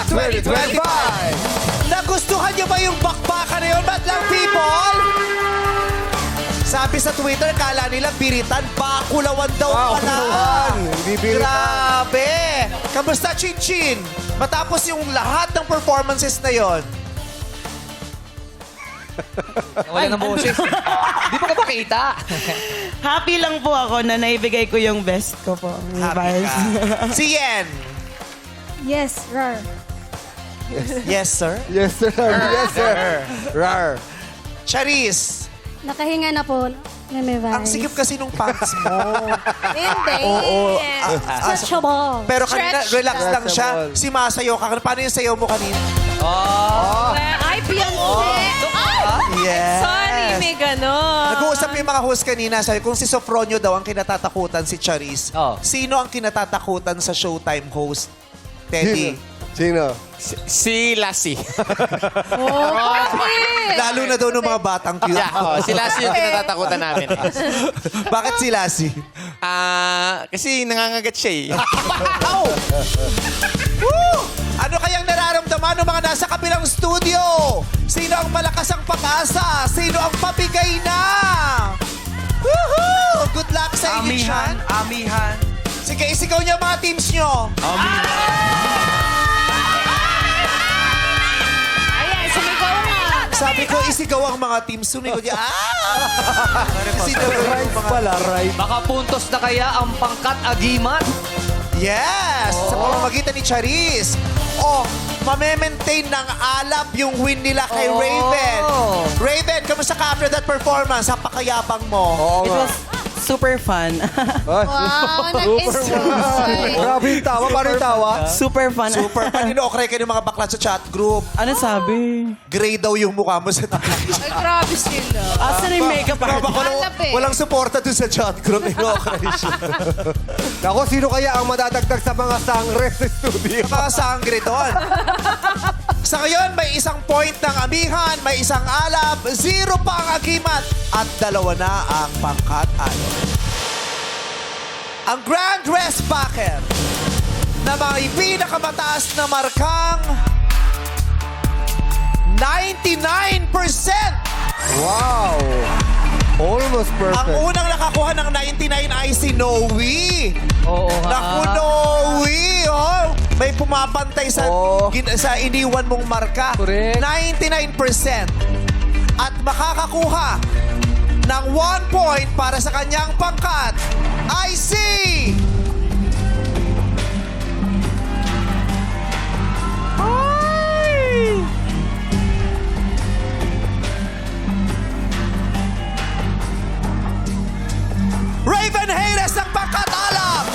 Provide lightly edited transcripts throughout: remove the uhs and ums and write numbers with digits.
2025! Nagustuhan niyo ba yung bakbakan na yun, Madlang People? Sabi sa Twitter, kala nila biritan, bakulawan daw pala. Hindi biritan. Grabe! Kamusta, Chin Chin? Matapos yung lahat ng performances na yon. Wala na boses. Di pa ka makita. Happy lang po ako na naibigay ko yung best ko po. Happy ka. Si Yen. Yes, Rar. Yes, sir. Yes, sir. Yes, sir. Rar. Charis. Nakahinga na po. Memorize. Ang sikip kasi nung pants mo. Hindi. Oo. Stretchable. Pero kanina, relax lang siya. Stretchable. Si Masayo ka. Paano yung sayo mo kanina? Ay, Beyonce. Yes. Sorry, may ganon. Nag-uusap yung mga host kanina. Sabi, kung si Sofronio daw ang kinatatakutan si Charis, Oh. sino ang kinatatakutan sa Showtime host? Teddy. Sino? Si Lassie. Oh, bakit? Lalo na daw ng mga batang cute. Si Lassie yung kinatatakutan namin. Bakit si Lassie? Kasi nangangagat siya eh. Woo! Ano kayang nararamdaman ng mga nasa kabilang studio? Sino ang malakas ang pag-asa? Sino ang papigay na? Woohoo! Good luck sa inyo, Chan. Amihan. Sige, isigaw niyo ang mga teams niyo. Ayan, sumigaw nga. Sabi ko, isigaw ang mga teams. Sumigaw niya. Isigaw ang Right mga... pala, right. Baka puntos na kaya ang pangkat agiman. Yes! Sa pamamagitan ni Charis. Oh, mame-maintain ng alab yung win nila kay Raven. Raven, kamusta ka after that performance? Napakayabang mo. Oo It nga. was super fun. Wow, nag-enjoy. Grabe yung tawa. Paano yung tawa? Super fun. Super paninokray kayo ng mga bakla sa chat group. Ano sabi? Gray daw yung mukha mo sa Ay, grabe sila. Asan yung makeup Baka artist? walang, Alab eh. walang suporta dun sa chat group. Inokray siya. Ako, sino kaya ang madadagdag sa mga sangre sa studio? Mga sangre doon. Sa ngayon, may isang point ng amihan, may isang alab, 0 pa ang agimat, at 2 na ang pangkat-ano. Ang Grand Dress Bucket na may pinakamataas na markang 99%. Wow! Almost Ang perfect. unang nakakuha ng 99 ay si Noe. Oo nga. Naku, Noe! Oh, may pumapantay sa, Oh. sa iniwan mong marka. Correct. 99%. At makakakuha ng 1 point para sa kanyang pangkat ay si... Ay! Raven Hayres ng pangkat-alab!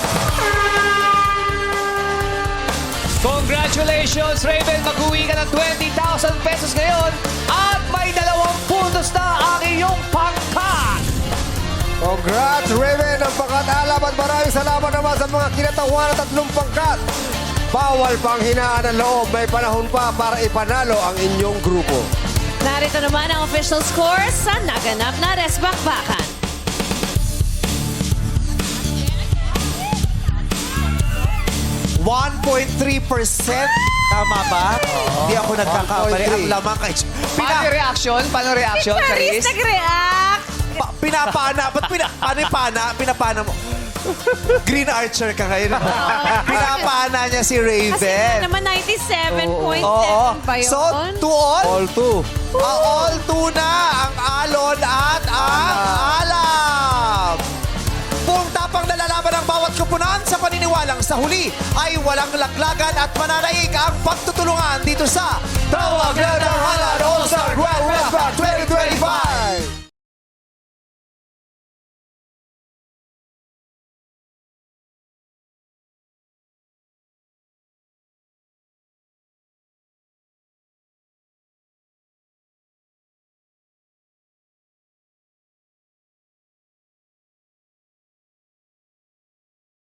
Congratulations, Raven! Mag-uwi ka ng 20,000 pesos ngayon at may 2 puntos na ang iyong pangkat! Congrats, Raven, ang pangkat-alab at maraming salamat naman sa mga kinatawan at 3 pangkat. Bawal pang hinaan ng loob. May panahon pa para ipanalo ang inyong grupo. Narito naman ang official scores sa naganap na resbakbakan. Tama ba? Hindi ako nagkakamali. 1.3. Ang lamang kay... Paano yung reaction? Paano yung reaction, Charis Charis? nag-react. Pinapana. Ba't paano yung pana? Pinapana mo. Green Archer ka ngayon. Pinapana niya si Kasi nga Raven. naman 97.7 Oo. ba yun? So, 2 all? All 2. All 2 na ang alon at ang alam. Buong tapang nalalaman ng bawat kupunan sa paniniwalang sa huli ay walang laglagan at mananaig ang pagtutulungan dito sa Tawag na ng Halal All-Star Grand Wrestling